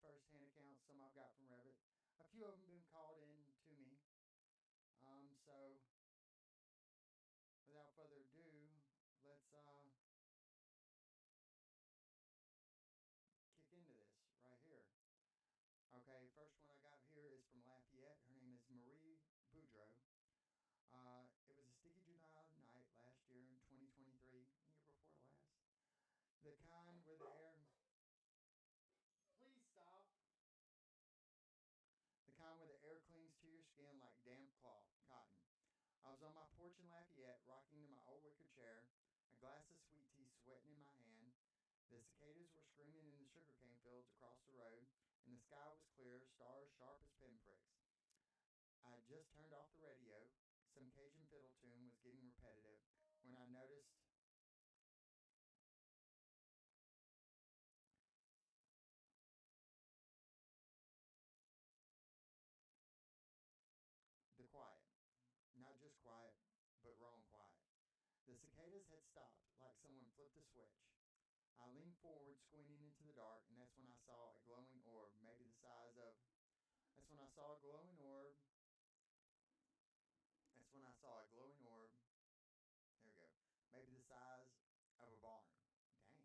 first-hand accounts. Some I've got from Reddit. A few of them been called in to me. So without further ado, let's kick into this right here. Okay, first one I got here is from Lafayette. Her name is Marie Boudreau. It was a sticky July night last year in 2023, year before last. The kind where the air... Please stop. The kind where the air clings to your skin like damp cloth, cotton. I was on my porch in Lafayette, rocking to my old wicker chair, a glass of sweet tea sweating in my hand. The cicadas were screaming in the sugarcane fields across the road, and the sky was clear, stars sharp as pinpricks. I had just turned off the radio. Some Cajun fiddle tune was getting repetitive when I noticed the quiet. Not just quiet, but wrong quiet. The cicadas had stopped, like someone flipped a switch. I leaned forward, squinting into the dark, and that's when I saw a glowing orb, maybe the size of... That's when I saw a glowing orb. That's when I saw a glowing orb. There we go. Maybe the size of a barn. Dang.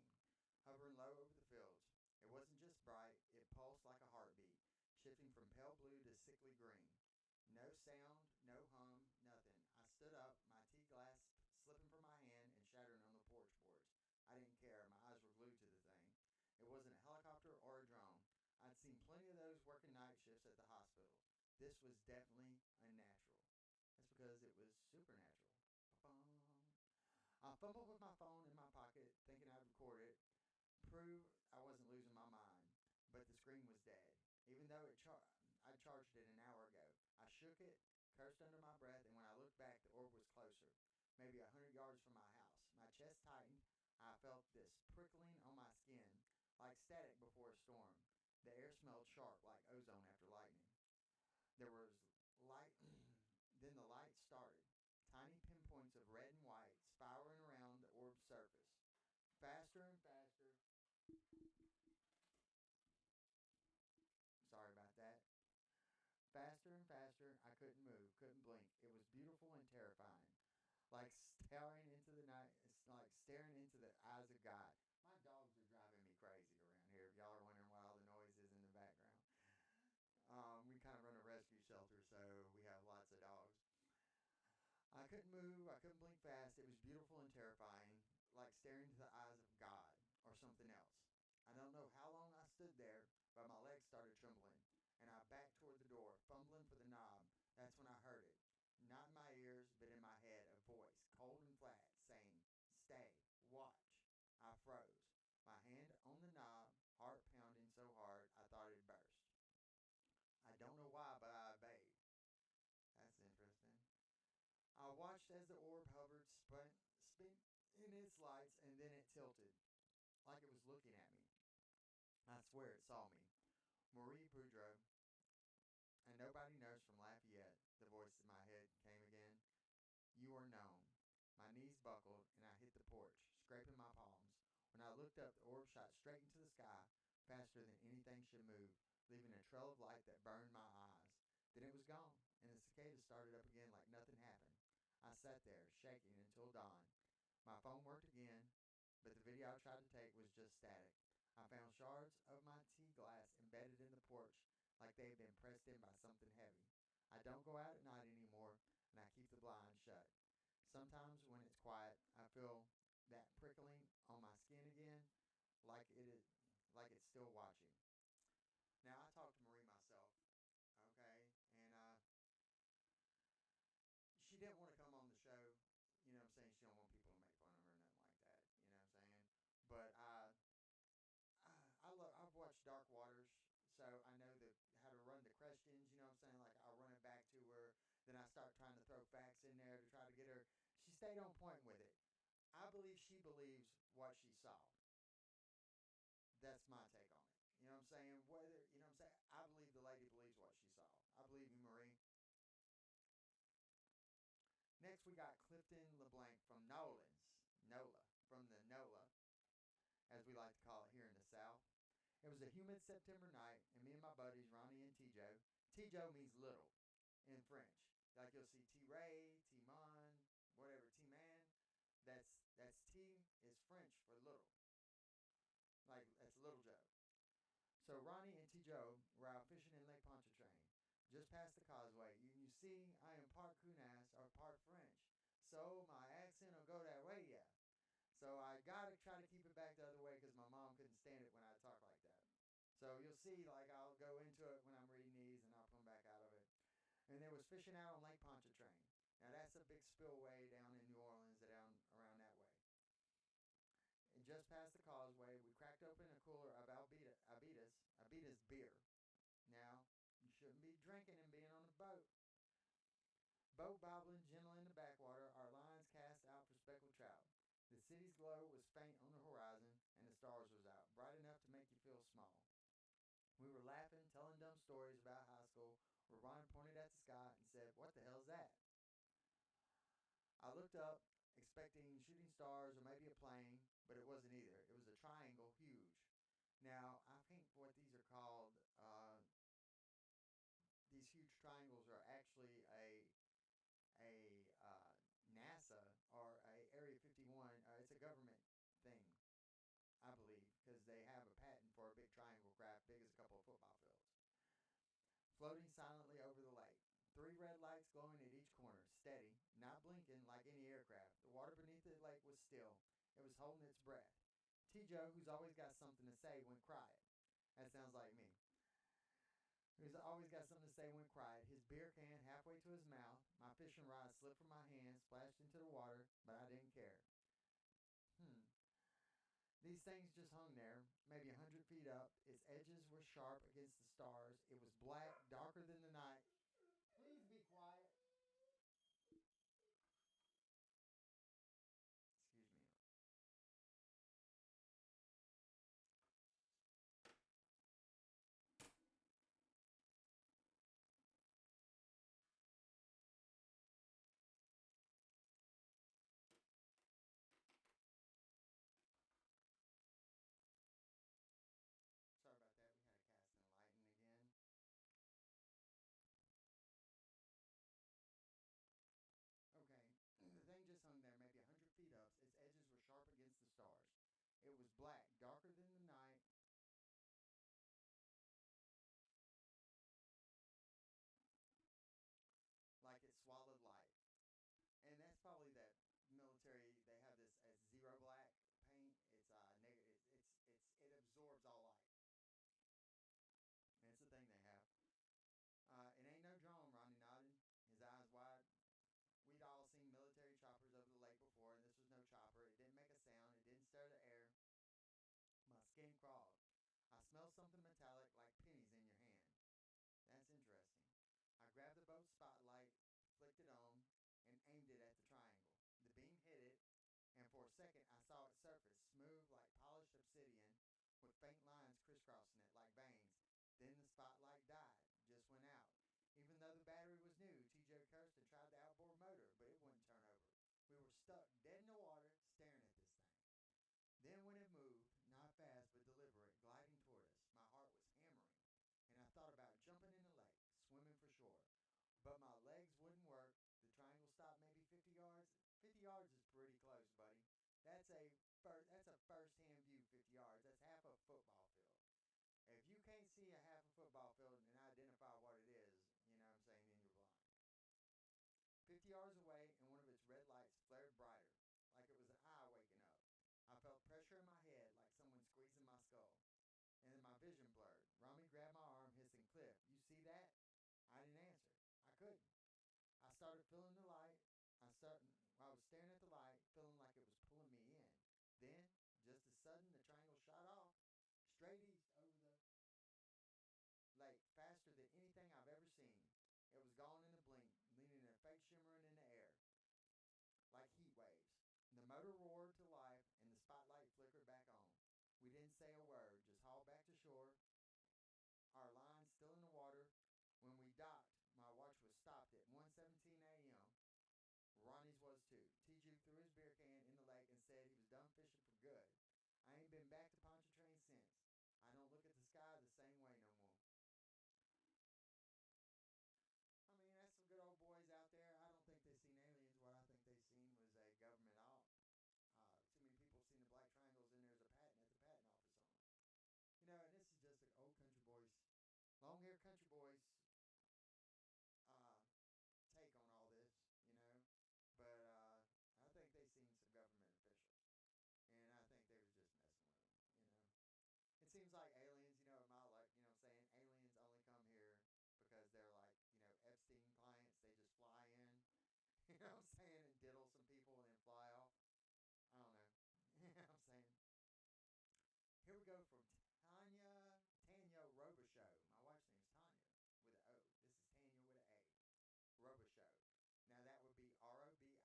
Hovering low over the fields. It wasn't just bright, it pulsed like a heartbeat, shifting from pale blue to sickly green. No sound, no hum, nothing. I stood up, my tea glass slipping from my hand and shattering on the porch boards. I didn't care. My eyes were glued to the thing. It wasn't a helicopter or a drone. I'd seen plenty of those working night shifts at the hospital. This was definitely unnatural. That's because it was supernatural. Ba-bum. I fumbled with my phone in my pocket, thinking I'd record it, prove I wasn't losing my mind. But the screen was dead, even though I charged it an hour ago. I shook it, cursed under my breath, and when I looked back, the orb was closer, maybe 100 yards from my house. My chest tightened. I felt this prickling on my skin, like static before a storm. The air smelled sharp, like ozone after lightning. There was light. Then the light started. Tiny pinpoints of red and white spiraling around the orb's surface. Faster and faster. Sorry about that. Faster and faster. I couldn't move, couldn't blink. It was beautiful and terrifying. Like staring into the night. It's like staring into the eyes of God. My dogs are driving me crazy around here. If y'all are wondering why all the noise is in the background. We kind of run a rescue shelter, so we have lots of dogs. I couldn't move. I couldn't blink fast. It was beautiful and terrifying, like staring into the eyes of God or something else. I don't know how long I stood there, but my legs started trembling, and I backed toward the door, fumbling for the knob. That's when I heard it. Not in my ears, but in my head, a voice, cold and flat, saying, "Stay, watch." I froze, my hand on the knob, heart pounding so hard I thought it'd burst. I don't know why, but I obeyed. That's interesting. I watched as the orb hovered, spun in its lights, and then it tilted, like it was looking at me. I swear it saw me. Marie Boudreau, and nobody knows from Lafayette. The voice in my head came again. You are known. My knees buckled, and I hit the porch, scraping my palms. When I looked up, the orb shot straight into the sky, faster than anything should move, leaving a trail of light that burned my eyes. Then it was gone, and the cicadas started up again like nothing happened. I sat there, shaking until dawn. My phone worked again, but the video I tried to take was just static. I found shards of my tea glass embedded in the porch like they had been pressed in by something heavy. I don't go out at night anymore, and I keep the blinds shut. Sometimes when it's quiet, I feel that prickling on my skin again, like like it's still watching. Now I talked to Marie myself, okay, and she didn't want to come on the show. You know what I'm saying? She don't want people to make fun of her or nothing like that. You know what I'm saying? But I've watched Dark Waters, so I know how to run the questions. You know what I'm saying? Like I'll run it back to her. Then I start trying to throw facts in there to try to get her. She stayed on point with it. I believe she believes what she saw. That's my take on it. You know what I'm saying? Whether you know what I'm saying, I believe the lady believes what she saw. I believe you, Marie. Next, we got Clifton LeBlanc from NOLA, from the NOLA, as we like to call it here in the South. It was a humid September night, and me and my buddies, Ronnie and T-Joe. T-Joe means little in French. Like you'll see T-Ray, T-Mon, whatever, T-Man. That's T is French for little. Like, that's Little Joe. So Ronnie and T-Joe were out fishing in Lake Pontchartrain, just past the causeway. You see, I am part Kunas or part French, so my accent will go that way, yeah. So I gotta try to keep it back the other way because my mom couldn't stand it when I talk like that. So you'll see, like, I'll go into it when I'm reading these and I'll come back out of it. And there was fishing out on Lake Pontchartrain. Now that's a big spillway down in New Orleans, down around that way. And just past the causeway, we cracked open a cooler of Abita's beer. Now, you shouldn't be drinking and being on a boat. Boat bobbling gentle in the backwater, our lines cast out for speckled trout. The city's glow was faint on the horizon, and the stars was out, bright enough to make you feel small. We were laughing, telling dumb stories about high school, where Ron pointed at the sky and said, "What the hell's that?" I looked up, expecting shooting stars or maybe a plane, but it wasn't either. It was a triangle, huge. Now, I think what these are called, these huge triangles are actually a NASA or a Area 51. It's a government thing, I believe, because they have a patent for a big triangle craft big as a couple of football fields. Floating silently over the lake. Three red lights glowing at each corner, steady, not blinking like any aircraft. The water beneath the lake was still. It was holding its breath. T-Joe, who's always got something to say, went quiet. That sounds like me. Who's always got something to say, went quiet. His beer can halfway to his mouth. My fishing rod slipped from my hand, splashed into the water, but I didn't care. These things just hung there, maybe 100 feet up. Its edges were sharp against the stars. It was black, darker than the night. Please be quiet. Excuse me. Sorry about that. We had a cast and lighten again. Okay. The thing just hung there, maybe 100 feet up. Its edges were sharp against the stars. It was black, darker than the night. Like it swallowed light. And that's probably that military. They have this as zero black paint. It's negative. It absorbs all light. And it's the thing they have. It ain't no drone. Ronnie nodded, his eyes wide. We'd all seen military choppers over the lake before, and this was no chopper. It didn't make a sound. It didn't stir the air. My skin crawled. I smelled something metallic like pennies in your hand. That's interesting. I grabbed the boat spotlight, flicked it on, and aimed it at the triangle. The beam hit it, and for a second I saw it surface, smooth like polished obsidian, with faint lines crisscrossing it like veins. Then the spotlight died, just went out. Even though the battery was new, TJ cursed and tried the outboard motor, but it wouldn't turn over. We were stuck dead in the water, staring at this thing. Then when it moved, not fast but deliberate, gliding toward us, my heart was hammering, and I thought about jumping in the lake, swimming for shore. But my legs wouldn't work. The triangle stopped maybe 50 yards. 50 yards is pretty close, buddy. That's a first-hand view. 50 yards. That's half a football field. If you can't see a half a football field and identify what it is, you know what I'm saying, then you're blind. 50 yards away, and one of its red lights flared brighter, like it was an eye waking up. I felt pressure in my head, like someone squeezing my skull. And then my vision blurred. Rami grabbed my arm, hissing, "Cliff, you see that?" I didn't answer. I couldn't. I started feeling the light. I was staring at the light, feeling like it was pulling me in. Then, just as sudden, the triangle shot off, straight east over the lake, faster than anything I've ever seen. It was gone in a blink, leaving a fake shimmering in the air, like heat waves. The motor roared to life, and the spotlight flickered back on. We didn't say a word, just hauled back to shore, our line still in the water. When we docked, my watch was stopped at 1:17 a.m. Ronnie's was too. TJ threw his beer can in the lake and said he was done fishing for good. I ain't been back to Pontchartrain since. I don't look at the sky the same way no more. I mean, that's some good old boys out there. I don't think they seen aliens. What I think they seen was a government op. Too many people seen the black triangles, and there's a patent at the patent office on them. And this is just an old country boys, long haired country boys uh, take on all this. But I think they seen some government officials, and I think they was just messing with them. It seems like aliens, in my life, what I'm saying, aliens only come here because they're like, Epstein clients. They just fly in, what I'm saying, and diddle some people and then fly off. I don't know. What I'm saying. Here we go from Tanya Robichaux. My wife's name is Tanya with an O. This is Tanya with an A. Robichaux. Now that would be Robichaux. We use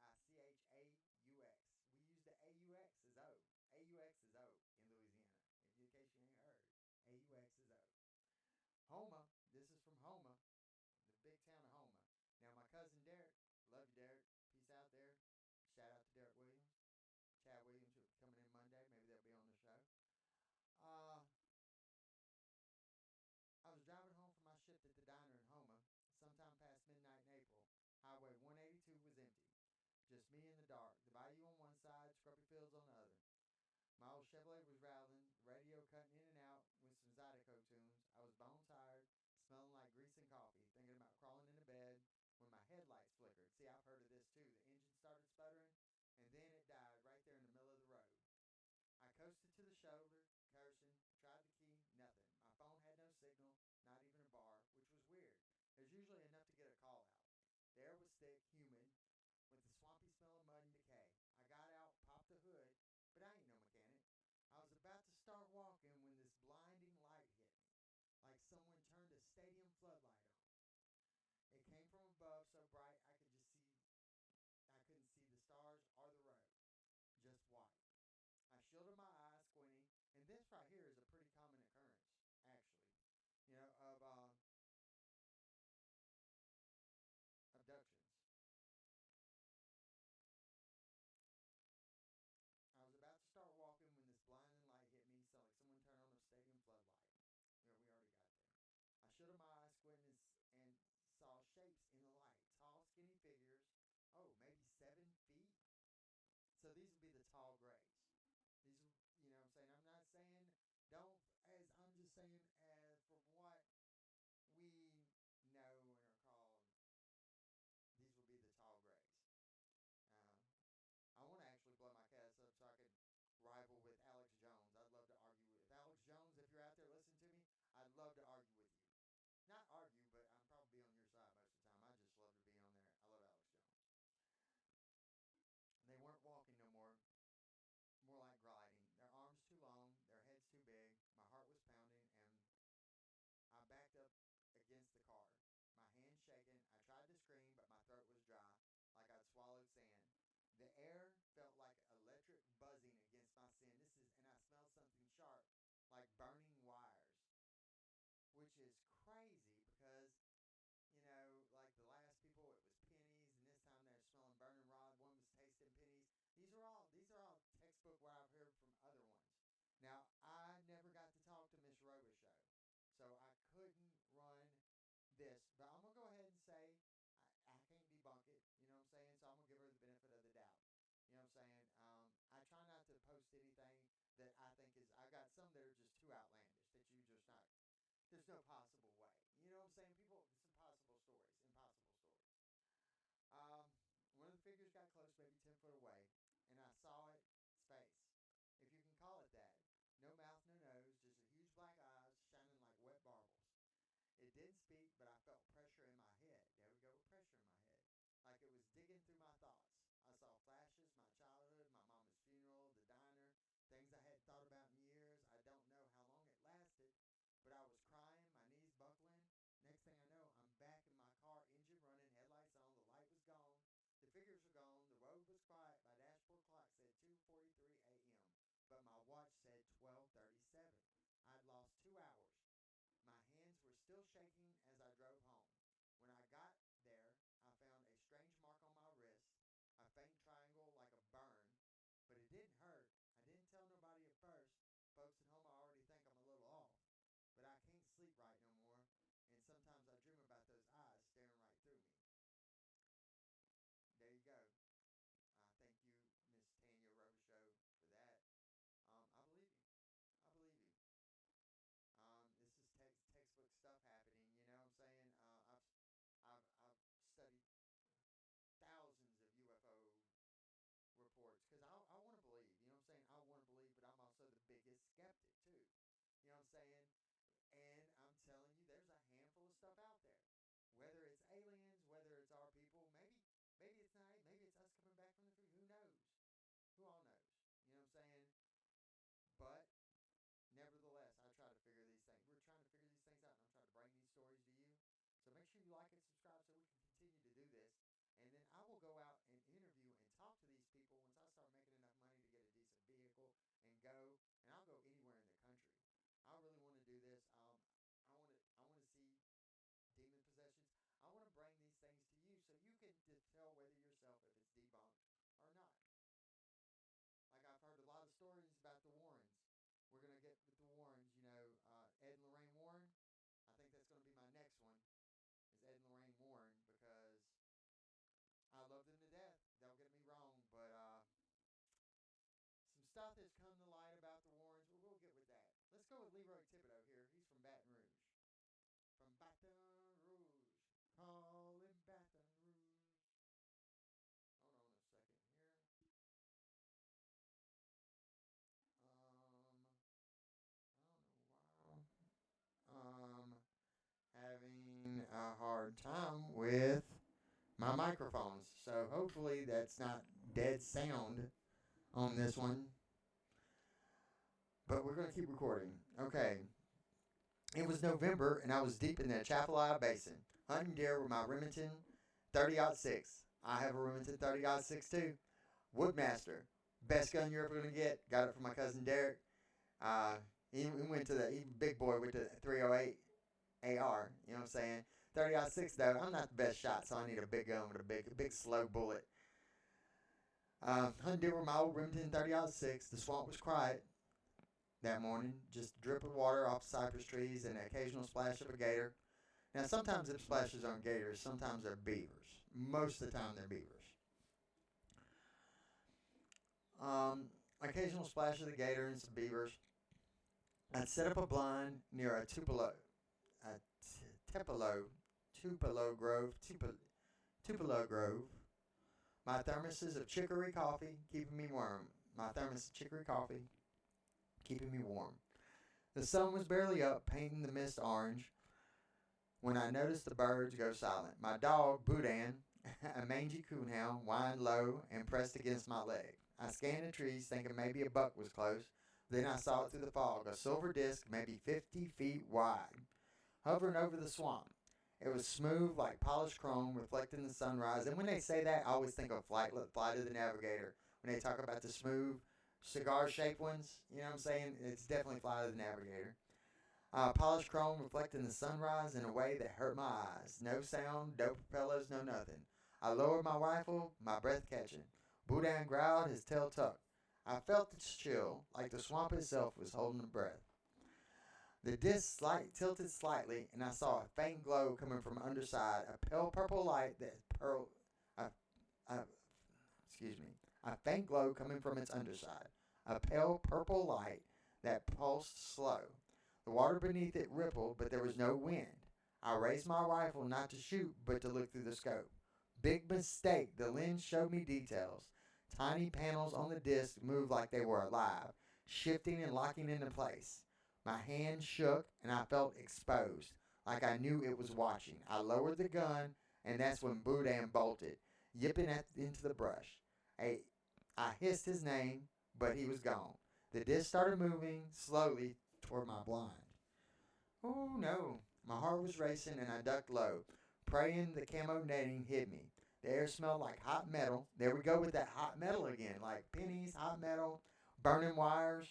the AUX as O. AUX is O in Louisiana. In case you ain't heard, AUX is O. Houma. This is from Houma, the big town of Houma. Now my cousin Derek, love you Derek. Peace out there. Shout out to Derek Williams. Chad Williams will be coming in Monday. Maybe they'll be on the show. Uh, I was driving home from my shift at the diner in Houma, sometime past midnight in April. Highway 182 was empty. Just me in the dark. The bayou on one side, scrubby fields on the other. My old Chevrolet was rattling, the radio cutting in and out with some Zydeco tunes. I was bone tired, smelling like grease and coffee, thinking about crawling into bed when my headlights flickered. See, I've heard of this too. The engine started sputtering, and then it died right there in the middle of the road. I coasted to the shoulder, cursing, tried the key, nothing. My phone had no signal, not even a bar, which was weird. There's usually enough to get a call out. The air was thick, humid, with the swampy smell of mud and decay. I got out, popped the hood, but I ain't no mechanic. I was about to start walking when this blinding light hit me, like someone turned a stadium floodlight on. It came from above so bright I couldn't see the stars or the road, just white. I shielded my eyes, squinting, and this right here is a pretty common occurrence, actually, of abductions. I was about to start walking when this blinding light hit me, so like someone turned on a stadium floodlight. We already got there. I shut my eyes, squinted, and saw shapes in the light. Tall, skinny figures. Oh, maybe 7 feet. So these would be the tall grays. These, what I'm saying. I'm not saying don't. As I'm just saying, as from what we know and are called, these will be the tall grays. Uh, I want to actually blow my cast up so I could rival with Alex Jones. I'd love to argue with Alex Jones. If you're out there listening to me, I'd love to argue with you. Not argue, but I'm probably on your side most of the time. I just love to be on there. I love Alex Jones. They weren't walking no more, more like gliding. Their arms too long, their heads too big. My heart was pounding, and I backed up against the car. My hands shaking. I tried to scream, but my throat was dry, like I'd swallowed sand. The air felt like electric buzzing against my skin. And I smelled something sharp, like burning wires, which is crazy because like the last people, it was pennies, and this time they're smelling burning rod. One was tasting pennies. These are all textbook what I've heard from other ones. Now I never got to talk to Miss Robichaux, so I couldn't run this. But I'm gonna go ahead and say I can't debunk it. You know what I'm saying? So I'm gonna give her the benefit of the doubt. You know what I'm saying? I try not to post anything that I think is. I got some that are just too outlandish that you just not there's no possible way. You know what I'm saying? People, it's impossible stories. Impossible stories. Um, One of the figures got close, maybe 10 foot away, and I saw its face, if you can call it that. No mouth, no nose, just a huge black eyes shining like wet marbles. It didn't speak, but I felt pressure in my head. There we go with pressure in my head. Like it was digging through my thoughts. I saw flashes, my childhood, my mama's funeral, the diner, things I hadn't thought about in years. I don't know how long it lasted, but I was crying, my knees buckling. Next thing I know, I'm back in my car, engine running, headlights on, the light was gone, the figures were gone, the road was quiet. My dashboard clock said 2:43 a.m., but my watch said 12:37. I'd lost 2 hours. My hands were still shaking as I drove home. When I got there, I found a strange mark on my wrist, a faint triangle like a burn, but it didn't hurt. I didn't tell nobody at first. Folks at home already think I'm a little off, but saying? And I'm telling you, there's a handful of stuff out there. Whether it's aliens, whether it's our people, maybe it's not. Maybe it's us coming back from the future. Who knows? Who all knows? You know what I'm saying? But nevertheless, I try to figure these things. We're trying to figure these things out, and I'm trying to bring these stories to you. So make sure you like and subscribe so we can continue to do this. And then I will go out and interview and talk to these people once I start making enough money to get a decent vehicle and go. And I'll go anywhere in the country. I really want to do this. I want to see demon possessions. I want to bring these things to you so you can tell whether yourself if it's debunked or not. Like I've heard a lot of stories about the Warrens. We're gonna get with the Warrens. Ed and Lorraine Warren. I think that's gonna be my next one. Is Ed and Lorraine Warren because I love them to death. Don't get me wrong, but some stuff has come to light about the Warrens. We'll get with that. Let's go with Leroy Thibodeau here. He's from Baton Rouge. From Baton Rouge. Call him Baton Rouge. Hold on a second here. I don't know why. Having a hard time with my microphones. So hopefully that's not dead sound on this one. But we're going to keep recording. Okay. It was November and I was deep in the Atchafalaya Basin, hunting deer with my Remington 30-06. I have a Remington 30-06 too. Woodmaster. Best gun you're ever going to get. Got it from my cousin Derek. He went to the big boy with the 308 AR. You know what I'm saying? 30-06 though. I'm not the best shot, so I need a big gun with a big slow bullet. Hunting deer with my old Remington 30-06. The swamp was quiet that morning. Just a drip of water off cypress trees and an occasional splash of a gator. Now, sometimes the splashes aren't gators. Sometimes they're beavers. Most of the time, they're beavers. Occasional splash of the gator and some beavers. I'd set up a blind near a tupelo grove. My thermoses of chicory coffee keeping me warm. The sun was barely up, painting the mist orange, when I noticed the birds go silent. My dog, Boudin, a mangy coonhound, whined low and pressed against my leg. I scanned the trees, thinking maybe a buck was close. Then I saw it through the fog, a silver disc maybe 50 feet wide, hovering over the swamp. It was smooth like polished chrome, reflecting the sunrise. And when they say that, I always think of Flight of the Navigator. When they talk about the smooth, cigar-shaped ones, you know what I'm saying? It's definitely Flight of the Navigator. Polished chrome reflecting the sunrise in a way that hurt my eyes. No sound, no propellers, no nothing. I lowered my rifle, my breath catching. Boudin growled, his tail tucked. I felt its chill, like the swamp itself was holding a breath. The disc tilted slightly, and I saw a faint glow coming from underside, a pale purple light that a faint glow coming from its underside, a pale purple light that pulsed slow. The water beneath it rippled, but there was no wind. I raised my rifle not to shoot, but to look through the scope. Big mistake. The lens showed me details. Tiny panels on the disc moved like they were alive, shifting and locking into place. My hand shook, and I felt exposed, like I knew it was watching. I lowered the gun, and that's when Boudin bolted, yipping into the brush. I hissed his name, but he was gone. The disc started moving slowly toward my blind. Oh no. My heart was racing and I ducked low, praying the camo netting hit me. The air smelled like hot metal. There we go with that hot metal again, like pennies, hot metal, burning wires,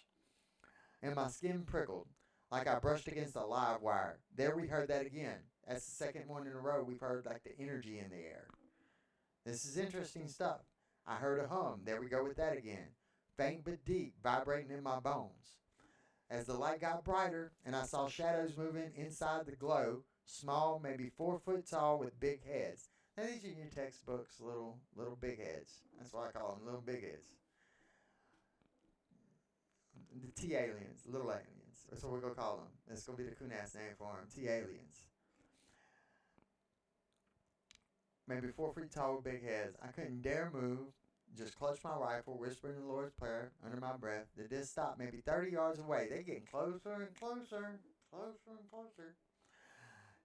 and my skin prickled like I brushed against a live wire. There we heard that again. That's the second one in a row we've heard like the energy in the air. This is interesting stuff. I heard a hum. There we go with that again. Faint but deep, vibrating in my bones. As the light got brighter and I saw shadows moving inside the glow, small, maybe 4 foot tall with big heads. Now these are your textbooks, little big heads. That's what I call them, little big heads. The T-aliens, little aliens. That's what we're going to call them. That's going to be the Kunas name for them, T-aliens. Maybe 4 feet tall with big heads. I couldn't dare move. just clutched my rifle, whispering the Lord's Prayer under my breath. The disc stopped maybe 30 yards away. They getting closer and closer, closer and closer.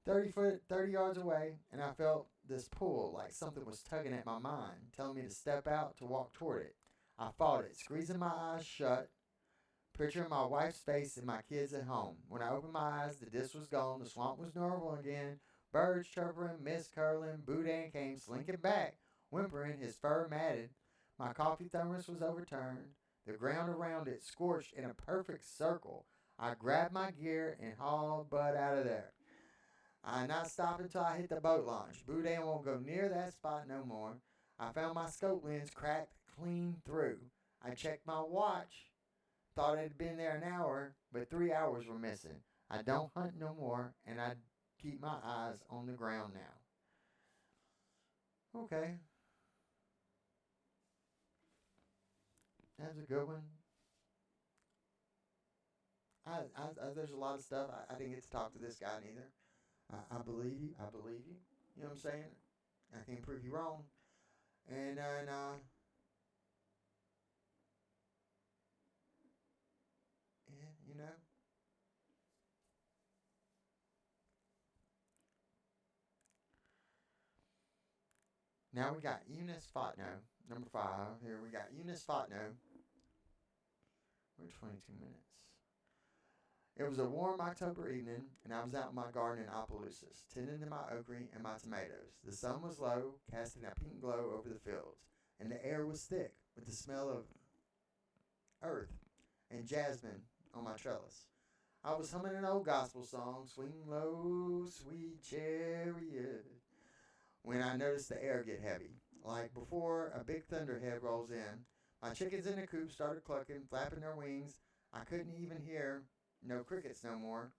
30 yards away, and I felt this pull like something was tugging at my mind, telling me to step out to walk toward it. I fought it, squeezing my eyes shut, picturing my wife's face and my kids at home. When I opened my eyes, the disc was gone, the swamp was normal again. Birds chirping, mist curling, Boudin came slinking back, whimpering, his fur matted. My coffee thermos was overturned, the ground around it scorched in a perfect circle. I grabbed my gear and hauled Bud out of there. I not stop until I hit the boat launch. Boudin won't go near that spot no more. I found my scope lens cracked clean through. I checked my watch. Thought it had been there an hour, but 3 hours were missing. I don't hunt no more, and I keep my eyes on the ground now. Okay, that's a good one. There's a lot of stuff. I didn't get to talk to this guy neither. I believe you. I believe you. You know what I'm saying? I can't prove you wrong. And yeah, you know. Now we got u.f.o.s, number 5. Here we got u.f.o.s. We're 22 minutes. It was a warm October evening, and I was out in my garden in Opelousas, tending to my okra and my tomatoes. The sun was low, casting a pink glow over the fields, and the air was thick with the smell of earth and jasmine on my trellis. I was humming an old gospel song, swing low, sweet chariot, when I noticed the air get heavy. Like before a big thunderhead rolls in, my chickens in the coop started clucking, flapping their wings. I couldn't even hear no crickets no more.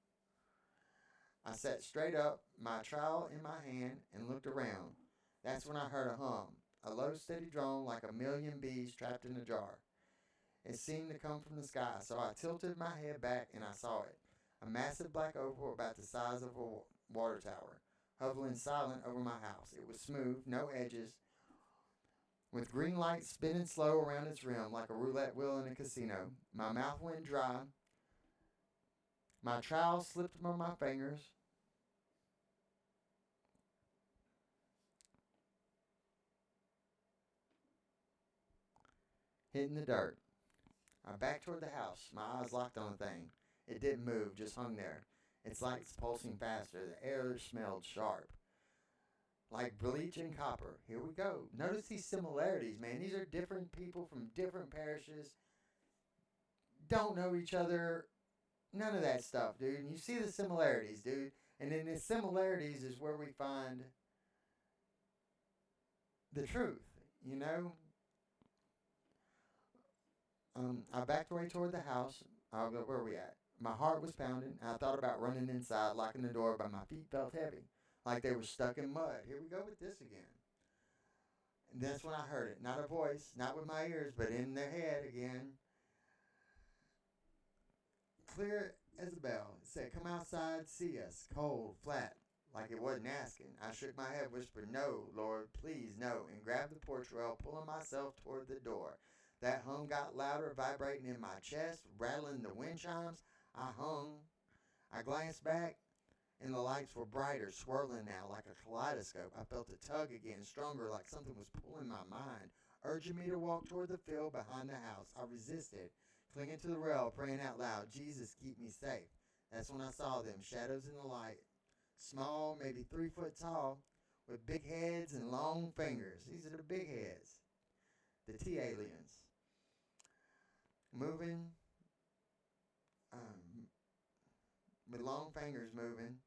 I sat straight up, my trowel in my hand, and looked around. That's when I heard a hum, a low steady drone like a million bees trapped in a jar. It seemed to come from the sky, so I tilted my head back and I saw it. A massive black oval about the size of a water tower, hovering silent over my house. It was smooth, no edges, with green lights spinning slow around its rim like a roulette wheel in a casino. My mouth went dry. My trowel slipped from my fingers, hitting the dirt. I backed toward the house, my eyes locked on the thing. It didn't move, just hung there. Its lights pulsing faster. The air smelled sharp, like bleach and copper. Here we go. Notice these similarities, man. These are different people from different parishes. Don't know each other. None of that stuff, dude. And you see the similarities, dude. And in the similarities is where we find the truth, you know? I backed away toward the house. Where are we at? My heart was pounding. I thought about running inside, locking the door, but my feet felt heavy, like they were stuck in mud. Here we go with this again. And that's when I heard it. Not a voice, not with my ears, but in their head again. Clear as a bell. It said, "Come outside, see us." Cold, flat, like it wasn't asking. I shook my head, whispered, "No, Lord, please, no," and grabbed the porch rail, pulling myself toward the door. That hum got louder, vibrating in my chest, rattling the wind chimes. I hung. I glanced back, and the lights were brighter, swirling now like a kaleidoscope. I felt a tug again, stronger, like something was pulling my mind, urging me to walk toward the field behind the house. I resisted, clinging to the rail, praying out loud, "Jesus, keep me safe." That's when I saw them, shadows in the light, small, maybe 3 foot tall, with big heads and long fingers. These are the big heads, the T aliens, moving, um, with long fingers moving.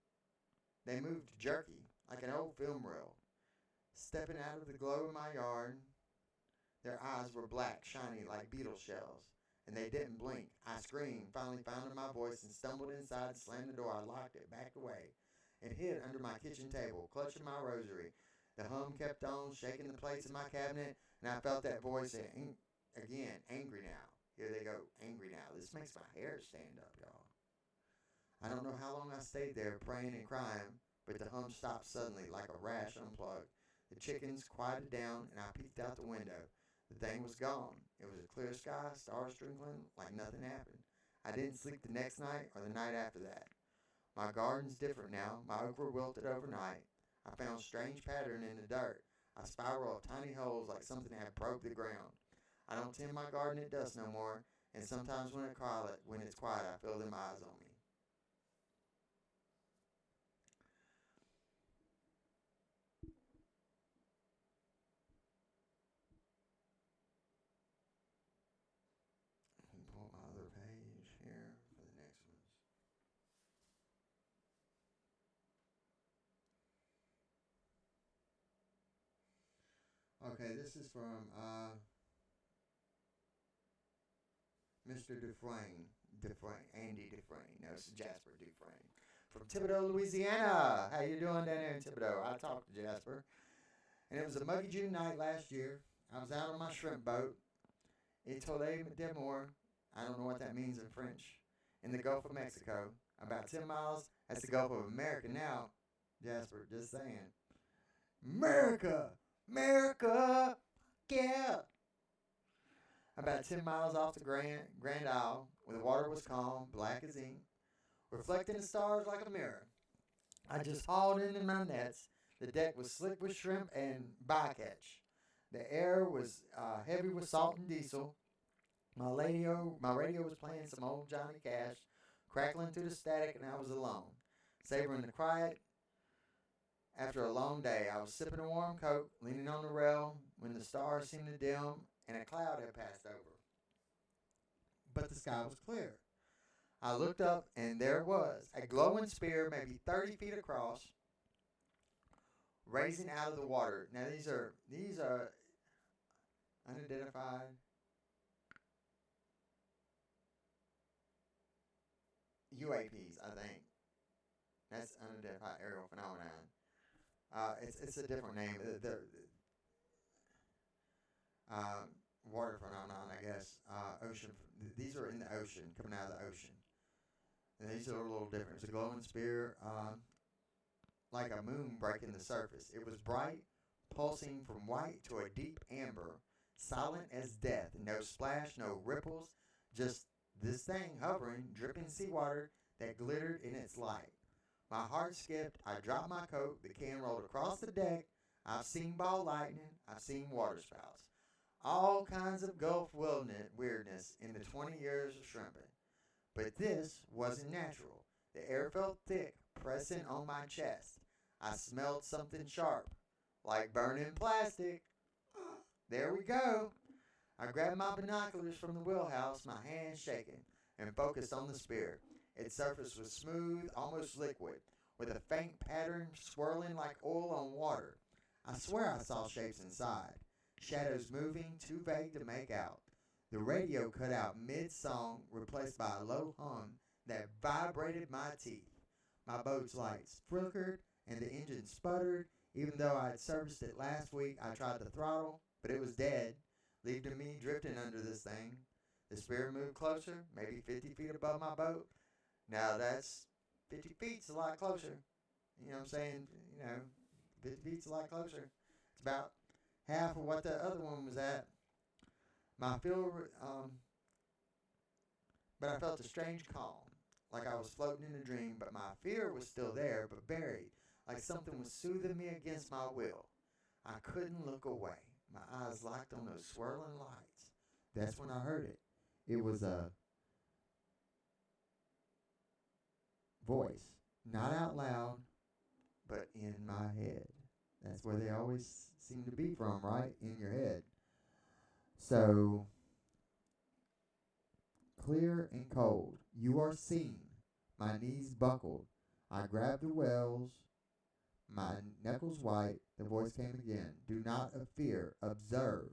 They moved jerky, like an old film reel. Stepping out of the glow in my yard, their eyes were black, shiny like beetle shells, and they didn't blink. I screamed, finally found my voice, and stumbled inside, slammed the door. I locked it, backed away, and hid under my kitchen table, clutching my rosary. The hum kept on, shaking the plates in my cabinet, and I felt that voice again, angry now. Here they go, angry now. This makes my hair stand up, y'all. I don't know how long I stayed there, praying and crying, but the hum stopped suddenly, like a rash unplugged. The chickens quieted down, and I peeked out the window. The thing was gone. It was a clear sky, stars twinkling like nothing happened. I didn't sleep the next night or the night after that. My garden's different now. My okra wilted overnight. I found a strange pattern in the dirt. I spiral up tiny holes like something had probed the ground. I don't tend my garden at dusk no more, and sometimes when it's quiet, I feel them eyes on me. Let me pull up my other page here for the next ones. Okay, this is from Mr. Andy Dufresne. No, it's Jasper Dufresne from Thibodaux, Louisiana. How you doing down there in Thibodaux? I talked to Jasper, and it was a muggy June night last year. I was out on my shrimp boat. Etoile d'Amour. I don't know what that means in French. In the Gulf of Mexico, about 10 miles. That's the Gulf of America now. Jasper, just saying. America, America, yeah. About 10 miles off the Grand Isle, where the water was calm, black as ink, reflecting the stars like a mirror. I just hauled in my nets. The deck was slick with shrimp and bycatch. The air was heavy with salt and diesel. My radio was playing some old Johnny Cash, crackling through the static, and I was alone, savoring the quiet. After a long day, I was sipping a warm coke, leaning on the rail, when the stars seemed to dim and a cloud had passed over. But the sky was clear. I looked up, and there it was, a glowing spear maybe 30 feet across, raising out of the water. Now these are unidentified UAPs, I think. That's unidentified aerial phenomenon. It's a different name. Uh, Water phenomenon, I guess. Ocean. These are in the ocean, coming out of the ocean. And these are a little different. It's a glowing spear, like a moon breaking the surface. It was bright, pulsing from white to a deep amber, silent as death. No splash, no ripples, just this thing hovering, dripping seawater that glittered in its light. My heart skipped. I dropped my coat. The can rolled across the deck. I've seen ball lightning. I've seen water spouts. All kinds of Gulf weirdness in the 20 years of shrimping. But this wasn't natural. The air felt thick, pressing on my chest. I smelled something sharp, like burning plastic. There we go. I grabbed my binoculars from the wheelhouse, my hands shaking, and focused on the spear. Its surface was smooth, almost liquid, with a faint pattern swirling like oil on water. I swear I saw shapes inside, shadows moving, too vague to make out. The radio cut out mid-song, replaced by a low hum that vibrated my teeth. My boat's lights flickered, and the engine sputtered. Even though I had serviced it last week, I tried to throttle, but it was dead, leaving me drifting under this thing. The spear moved closer, maybe 50 feet above my boat. Now that's 50 feet's a lot closer. You know what I'm saying? You know, 50 feet's a lot closer. It's about half of what the other one was at. My feel, but I felt a strange calm, like I was floating in a dream. But my fear was still there, but buried, like something was soothing me against my will. I couldn't look away. My eyes locked on those swirling lights. That's when I heard it. It was a voice, not out loud, but in my head. That's where they always seem to be from, right? In your head. So, clear and cold, you are seen. My knees buckled. I grabbed the wells, my knuckles white. The voice came again. Do not fear, observe.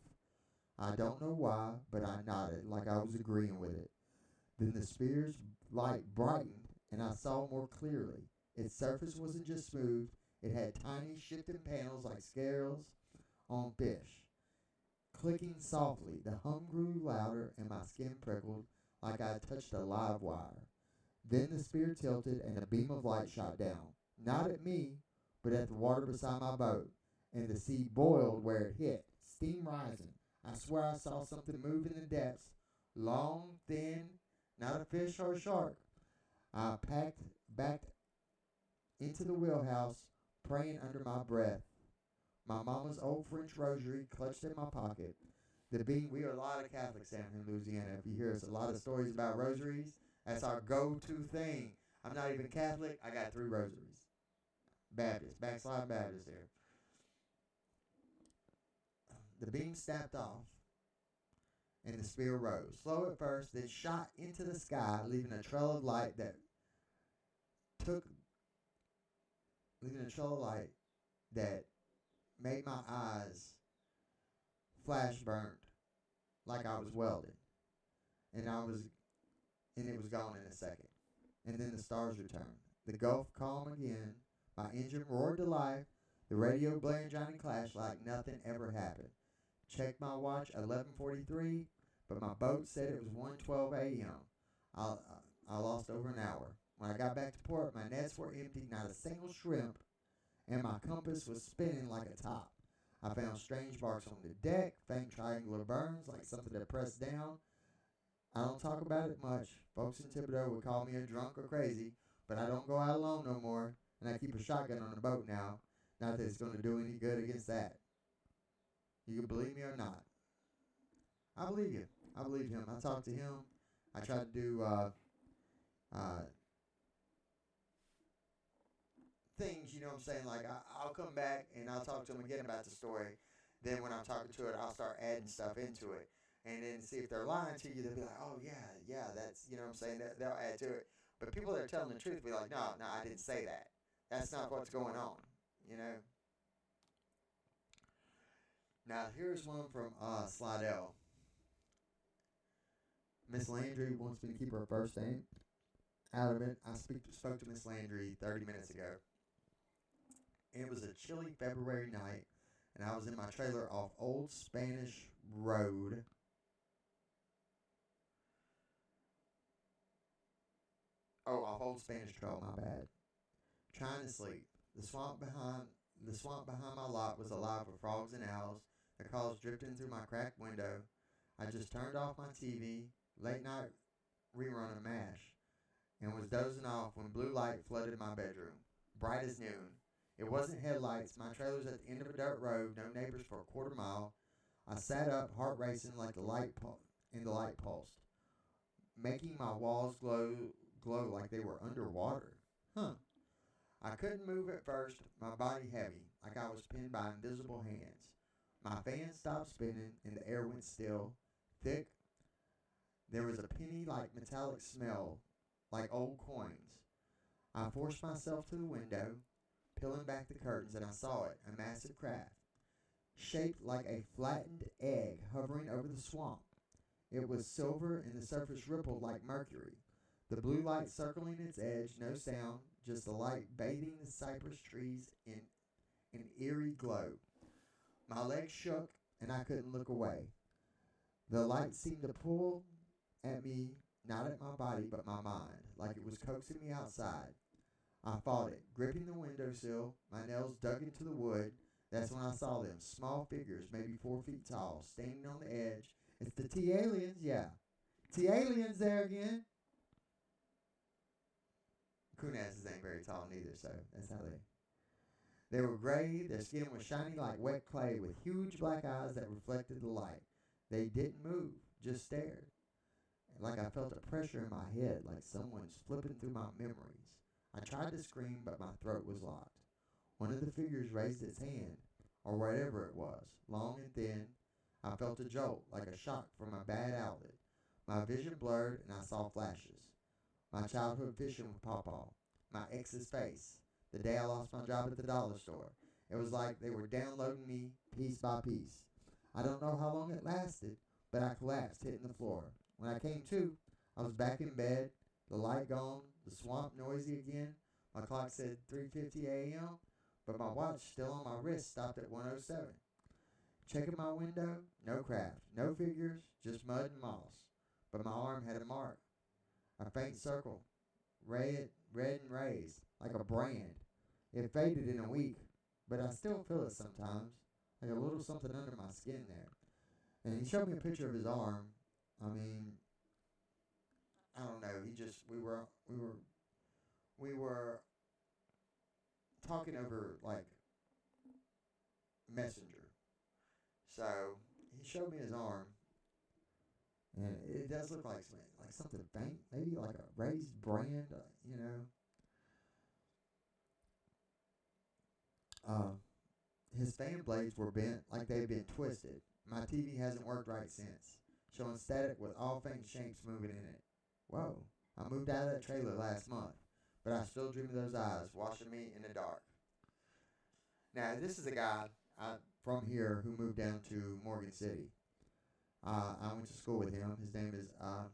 I don't know why, but I nodded like I was agreeing with it. Then the spear's light brightened, and I saw more clearly. Its surface wasn't just smooth, it had tiny shifting panels like scales on fish. Clicking softly, the hum grew louder, and my skin prickled like I had touched a live wire. Then the spear tilted, and a beam of light shot down, not at me, but at the water beside my boat, and the sea boiled where it hit, steam rising. I swear I saw something move in the depths. Long, thin, not a fish or a shark. I backed into the wheelhouse, praying under my breath. My mama's old French rosary clutched in my pocket. We are a lot of Catholics down here in Louisiana. If you hear us, a lot of stories about rosaries. That's our go-to thing. I'm not even Catholic. I got 3 rosaries. Baptist, backslide Baptist there. The beam snapped off, and the spear rose. Slow at first, then shot into the sky, leaving a trail of light that made my eyes flash burnt like I was welded. And it was gone in a second. And then the stars returned. The Gulf calm again. My engine roared to life. The radio blaring Johnny Clash like nothing ever happened. Checked my watch, 11:43, but my boat said it was 1:12 a.m. I lost over an hour. When I got back to port, my nets were empty, not a single shrimp, and my compass was spinning like a top. I found strange marks on the deck, faint triangular burns like something that pressed down. I don't talk about it much. Folks in Thibodeau would call me a drunk or crazy, but I don't go out alone no more, and I keep a shotgun on the boat now. Not that it's going to do any good against that. You can believe me or not. I believe you. I believe him. I talked to him. I tried to do things, you know what I'm saying? Like, I'll come back and I'll talk to him again about the story. Then when I'm talking to it, I'll start adding stuff into it. And then see if they're lying to you, they'll be like, oh, yeah, that's, you know what I'm saying? They'll add to it. But people that are telling the truth will be like, no, I didn't say that. That's not what's going on, you know? Now, here's one from Slidell. Miss Landry wants me to keep her first name out of it. I spoke to Miss Landry 30 minutes ago. It was a chilly February night, and I was in my trailer off Old Spanish Road. Oh, off Old Spanish Trail, my bad. Trying to sleep. The swamp behind my lot was alive with frogs and owls. The calls drifting through my cracked window. I just turned off my TV, late night rerun of MASH, and was dozing off when blue light flooded my bedroom, bright as noon. It wasn't headlights. My trailer's at the end of a dirt road, no neighbors for a quarter mile. I sat up, heart racing like the light pulsed, making my walls glow like they were underwater. I couldn't move at first, my body heavy, like I was pinned by invisible hands. My fan stopped spinning and the air went still, thick. There was a penny-like metallic smell, like old coins. I forced myself to the window, peeling back the curtains, and I saw it, a massive craft, shaped like a flattened egg hovering over the swamp. It was silver and the surface rippled like mercury. The blue light circling its edge, no sound, just the light bathing the cypress trees in an eerie glow. My legs shook and I couldn't look away. The light seemed to pull at me, not at my body, but my mind, like it was coaxing me outside. I fought it, gripping the windowsill, my nails dug into the wood. That's when I saw them, small figures, maybe 4 feet tall, standing on the edge. It's the T-aliens, yeah. T-aliens there again. Coonasses ain't very tall neither, so that's how they were gray, their skin was shiny like wet clay with huge black eyes that reflected the light. They didn't move, just stared. Like I felt a pressure in my head, like someone's flipping through my memories. I tried to scream, but my throat was locked. One of the figures raised its hand, or whatever it was, long and thin. I felt a jolt, like a shock from a bad outlet. My vision blurred, and I saw flashes. My childhood fishing with Pawpaw. My ex's face. The day I lost my job at the dollar store. It was like they were downloading me piece by piece. I don't know how long it lasted, but I collapsed, hitting the floor. When I came to, I was back in bed, the light gone, the swamp noisy again. My clock said 3:50 a.m., but my watch still on my wrist stopped at 1:07. Checking my window, no craft, no figures, just mud and moss. But my arm had a mark, a faint circle, red and raised, like a brand. It faded in a week, but I still feel it sometimes, like a little something under my skin there. And he showed me a picture of his arm. I mean, I don't know. He just we were talking over like Messenger. So he showed me his arm, and it does look like something faint, maybe like a raised brand, you know. Uh, his fan blades were bent like they had been twisted. My TV hasn't worked right since, showing static with all faint shapes moving in it. Whoa. I moved out of that trailer last month, but I still dream of those eyes watching me in the dark. Now, this is a guy from here who moved down to Morgan City. I went to school with him. His name is uh,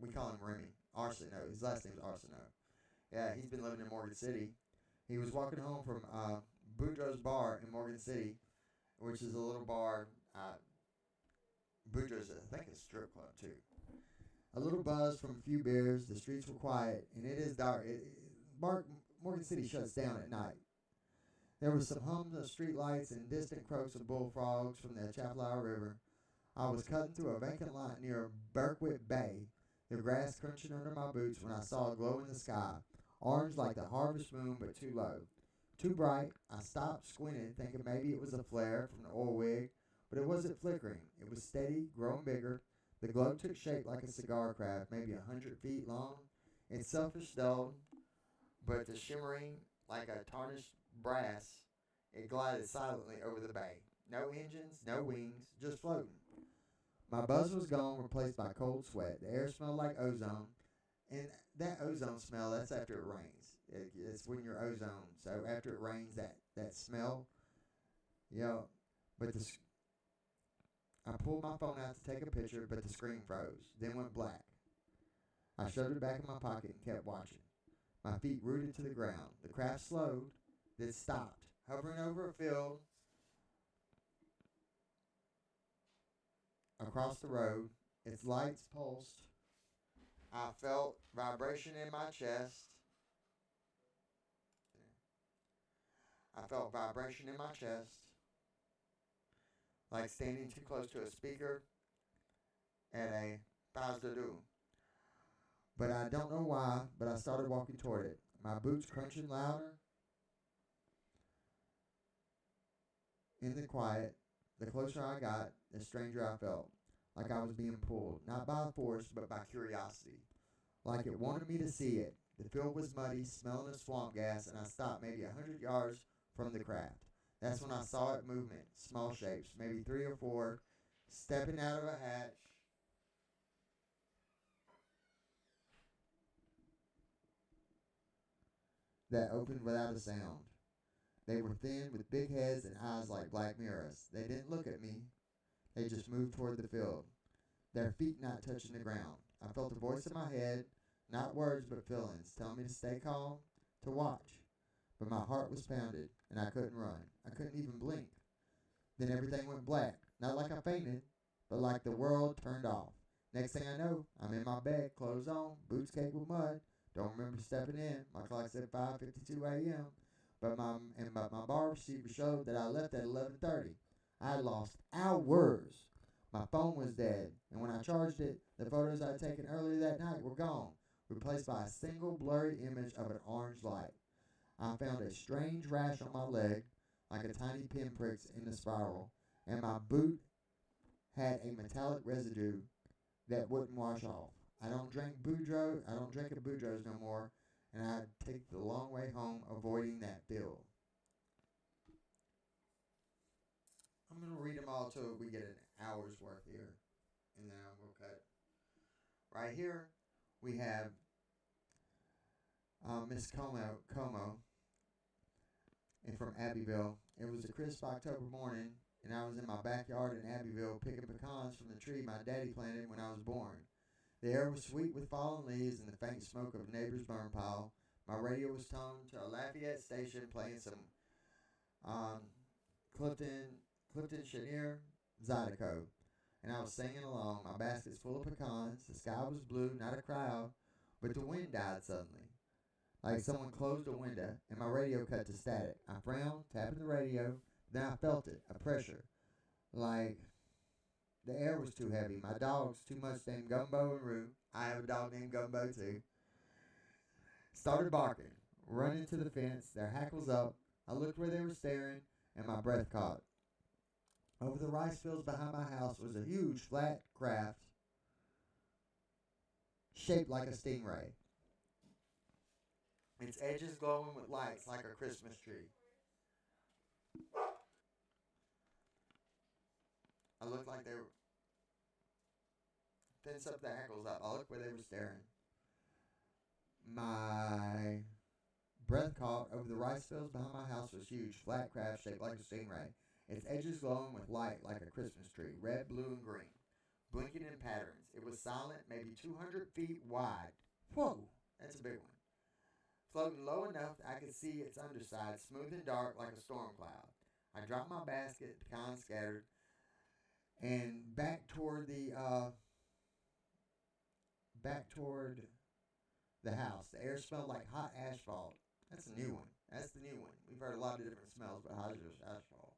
we call him Remy. Arsenault. His last name is Arsenault. Yeah, he's been living in Morgan City. He was walking home from Boudreaux's bar in Morgan City, which is a little bar. Boudreaux's, I think, it's a strip club too. A little buzz from a few beers. The streets were quiet, and it is dark. Morgan City shuts down at night. There was some hums of street lights and distant croaks of bullfrogs from the Chapala River. I was cutting through a vacant lot near Berwick Bay, the grass crunching under my boots when I saw a glow in the sky, orange like the harvest moon but too low. Too bright, I stopped squinting, thinking maybe it was a flare from the oil wig, but it wasn't flickering. It was steady, growing bigger. The glow took shape like a cigar craft, maybe 100 feet long. Its selfish dull, but the shimmering like a tarnished brass, it glided silently over the bay. No engines, no wings, just floating. My buzz was gone, replaced by cold sweat. The air smelled like ozone. And that ozone smell, that's after it rains. It's when you're ozone. So after it rains, that smell, but I pulled my phone out to take a picture, but the screen froze, then went black. I shoved it back in my pocket and kept watching. My feet rooted to the ground. The craft slowed, then stopped, hovering over a field across the road. Its lights pulsed. I felt vibration in my chest. I felt vibration in my chest, like standing too close to a speaker at a base de deux. But I don't know why, but I started walking toward it. My boots crunching louder in the quiet. The closer I got, the stranger I felt. Like I was being pulled, not by force, but by curiosity. Like it wanted me to see it. The field was muddy, smelling of swamp gas, and I stopped maybe 100 yards from the craft. That's when I saw it movement, small shapes, maybe 3 or 4, stepping out of a hatch that opened without a sound. They were thin with big heads and eyes like black mirrors. They didn't look at me. They just moved toward the field, their feet not touching the ground. I felt a voice in my head, not words but feelings, telling me to stay calm, to watch. But my heart was pounded, and I couldn't run. I couldn't even blink. Then everything went black, not like I fainted, but like the world turned off. Next thing I know, I'm in my bed, clothes on, boots caked with mud. Don't remember stepping in. My clock said 5:52 a.m. But my bar receiver showed that I left at 11:30. I had lost hours. My phone was dead, and when I charged it, the photos I had taken earlier that night were gone, replaced by a single blurry image of an orange light. I found a strange rash on my leg, like a tiny pinprick in a spiral, and my boot had a metallic residue that wouldn't wash off. I don't drink at Boudreaux's no more, and I take the long way home avoiding that bill. I'm going to read them all till we get an hour's worth here, and then I will cut. Right here, we have Miss Como, and from Abbeville. It was a crisp October morning, and I was in my backyard in Abbeville picking pecans from the tree my daddy planted when I was born. The air was sweet with fallen leaves and the faint smoke of a neighbor's burn pile. My radio was tuned to a Lafayette station playing some um, Clifton Chenier Zydeco, and I was singing along. My basket's full of pecans. The sky was blue, not a cloud, but the wind died suddenly. like someone closed a window, and my radio cut to static. I frowned, tapping the radio, then I felt it, a pressure. Like the air was too heavy. My dog's too much named Gumbo and Roo. I have a dog named Gumbo too. Started barking, running to the fence, their hackles up. I looked where they were staring, and my breath caught. Over the rice fields behind my house was a huge flat craft shaped like a stingray, its edges glowing with lights like a Christmas tree. I looked like they were fence up the hackles up. I looked where they were staring. My breath caught. Over the rice fields behind my house was huge, flat craft shaped like a stingray, its edges glowing with light like a Christmas tree, red, blue, and green, blinking in patterns. It was silent, maybe 200 feet wide. Whoa, that's a big one. Floating low enough that I could see its underside, smooth and dark like a storm cloud. I dropped my basket, pecans scattered, and back toward the house. The air smelled like hot asphalt. That's a new one. That's the new one. We've heard a lot of different smells, but hot asphalt.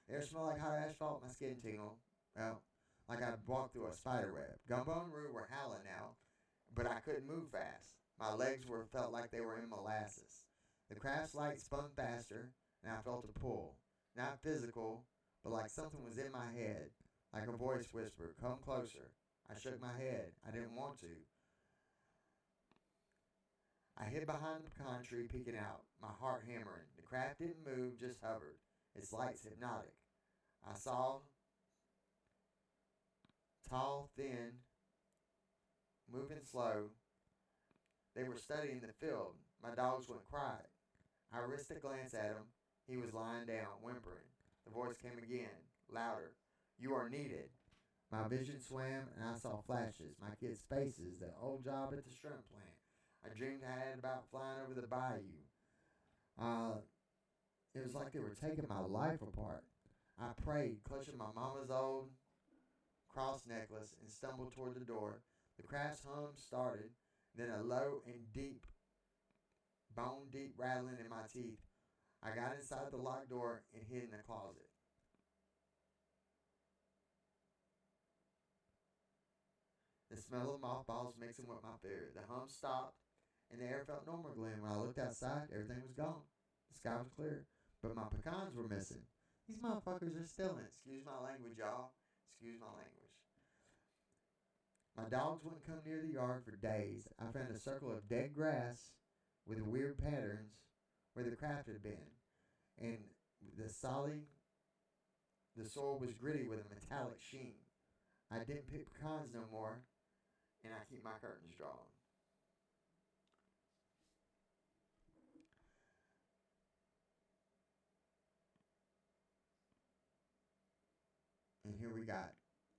The air smelled like hot asphalt. My skin tingled. Well, like I'd walked through a spider web. Gumbo and Roo were howling now, but I couldn't move fast. My legs felt like they were in molasses. The craft's light spun faster, and I felt a pull. Not physical, but like something was in my head. Like a voice whispered, "Come closer." I shook my head. I didn't want to. I hid behind the pecan tree, peeking out, my heart hammering. The craft didn't move, just hovered. Its lights hypnotic. I saw tall, thin, moving slow. They were studying the field. My dogs went quiet. I risked a glance at him. He was lying down, whimpering. The voice came again, louder. "You are needed." My vision swam, and I saw flashes. My kids' faces, the old job at the shrimp plant. I dreamed I had about flying over the bayou. Uh, it was like they were taking my life apart. I prayed, clutching my mama's old cross necklace, and stumbled toward the door. The craft's hum started, then a low and deep, bone deep rattling in my teeth. I got inside the locked door and hid in a closet. The smell of mothballs mixing with my fear. The hum stopped, and the air felt normal again. When I looked outside, everything was gone. The sky was clear, but my pecans were missing. These motherfuckers are stealing. Excuse my language, y'all. Excuse my language. My dogs wouldn't come near the yard for days. I found a circle of dead grass with weird patterns where the craft had been, and the the soil was gritty with a metallic sheen. I didn't pick pecans no more, and I keep my curtains drawn. And here we got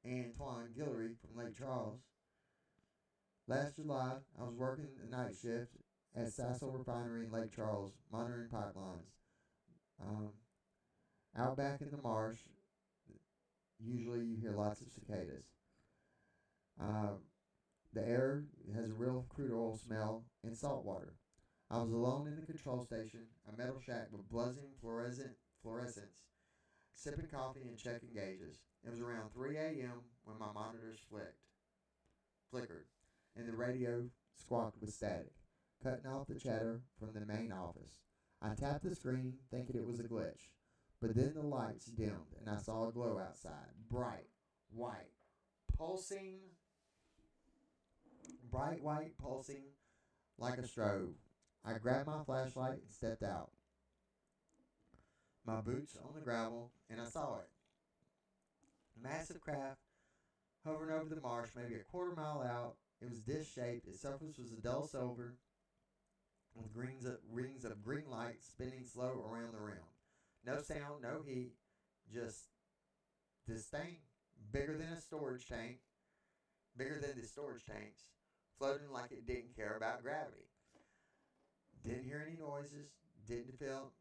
Antoine Guillory from Lake Charles. Last July, I was working the night shift at Sasso Refinery in Lake Charles, monitoring pipelines. Um, Out back in the marsh, usually you hear lots of cicadas. Uh, the air has a real crude oil smell and salt water. I was alone in the control station, a metal shack with buzzing fluorescence, sipping coffee and checking gauges. It was around 3 a.m. when my monitors flickered, and the radio squawked with static, cutting off the chatter from the main office. I tapped the screen, thinking it was a glitch, but then the lights dimmed, and I saw a glow outside, white, pulsing, bright white, pulsing like a strobe. I grabbed my flashlight and stepped out, my boots on the gravel, and I saw it. Massive craft hovering over the marsh, maybe a quarter mile out. It was disc-shaped. Its surface was a dull silver with rings of green light spinning slow around the rim. No sound, no heat, just this thing, bigger than a storage tank, bigger than the storage tanks, floating like it didn't care about gravity. Didn't hear any noises, didn't feel.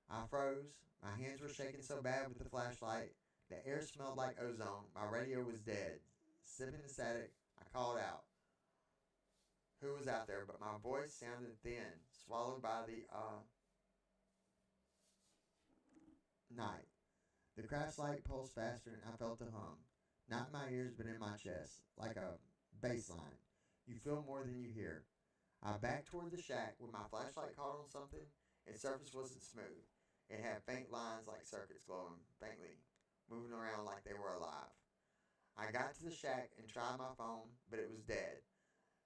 I froze. My hands were shaking so bad with the flashlight. The air smelled like ozone. My radio was dead. Sipping the static, I called out, who was out there, but my voice sounded thin, swallowed by the night. The crash light pulsed faster, and I felt a hum. Not in my ears, but in my chest, like a bass line. You feel more than you hear. I backed toward the shack when my flashlight caught on something. Its surface wasn't smooth. It had faint lines like circuits glowing faintly, moving around like they were alive. I got to the shack and tried my phone, but it was dead.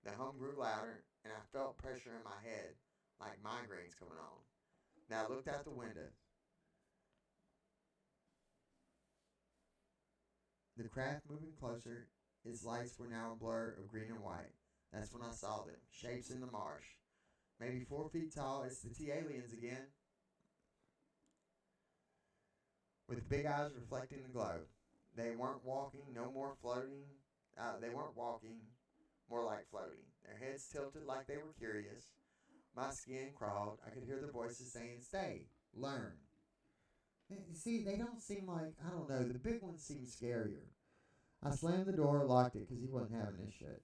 The hum grew louder, and I felt pressure in my head, like migraines coming on. Now I looked out the window. The craft moving closer, its lights were now a blur of green and white. That's when I saw them, shapes in the marsh. Maybe 4 feet tall, it's the T-aliens again, with big eyes reflecting the glow. They weren't walking, no more floating. They weren't walking, more like floating. Their heads tilted like they were curious. My skin crawled. I could hear their voices saying, "Stay, learn." See, they don't seem like, I don't know, the big ones seem scarier. I slammed the door, locked it, because he wasn't having this shit.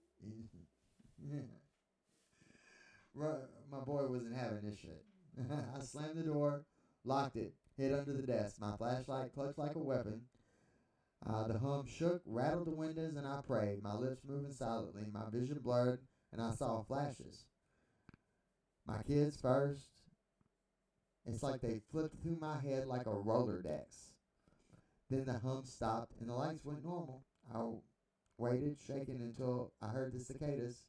My boy wasn't having this shit. I slammed the door, locked it, hid under the desk. My flashlight clutched like a weapon. The hum shook, rattled the windows, and I prayed, my lips moving silently, my vision blurred, and I saw flashes. My kids first. It's like they flipped through my head like a Rolodex. Then the hum stopped, and the lights went normal. I waited, shaking, until I heard the cicadas.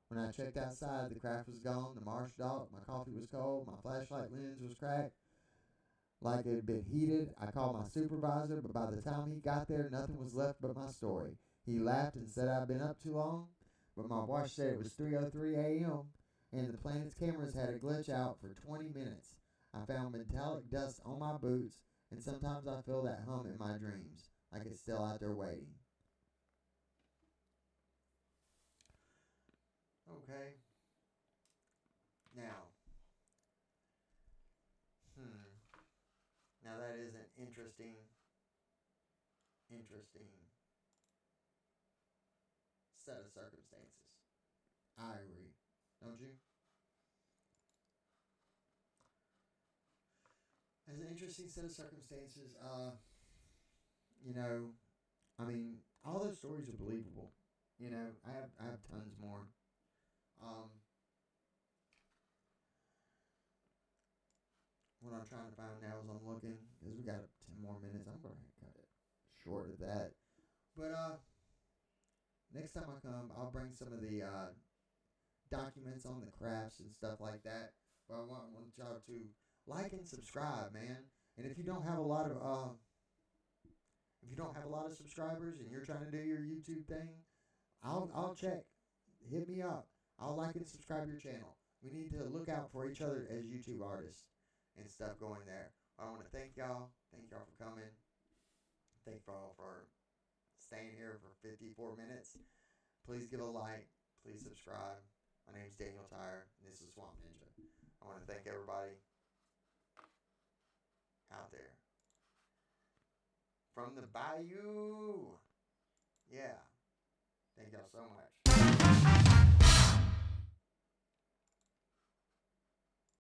When I checked outside, the craft was gone, the marsh docked, my coffee was cold, my flashlight lens was cracked like it had been heated. I called my supervisor, but by the time he got there, nothing was left but my story. He laughed and said I'd been up too long, but my watch said it was 3:03 a.m., and the planet's cameras had a glitch out for 20 minutes. I found metallic dust on my boots, and sometimes I feel that hum in my dreams, like it's still out there waiting. Okay. Now, now that is an interesting set of circumstances. I agree. Don't you? It's an interesting set of circumstances. You know, I mean, all those stories are believable. You know, I have tons more. Um, what I'm trying to find now is I'm looking because we got 10 more minutes. I'm gonna cut it short of that. But next time I come, I'll bring some of the documents on the crafts and stuff like that. But I want y'all to like and subscribe, man. And if you don't have a lot of subscribers and you're trying to do your YouTube thing, I'll check. Hit me up. I'll like and subscribe your channel. We need to look out for each other as YouTube artists and stuff going there. I want to thank y'all. Thank y'all for coming. Thank y'all for staying here for 54 minutes. Please give a like. Please subscribe. My name's Daniel Tyre, and this is Swamp Ninja. I want to thank everybody out there. From the Bayou. Yeah. Thank y'all so much.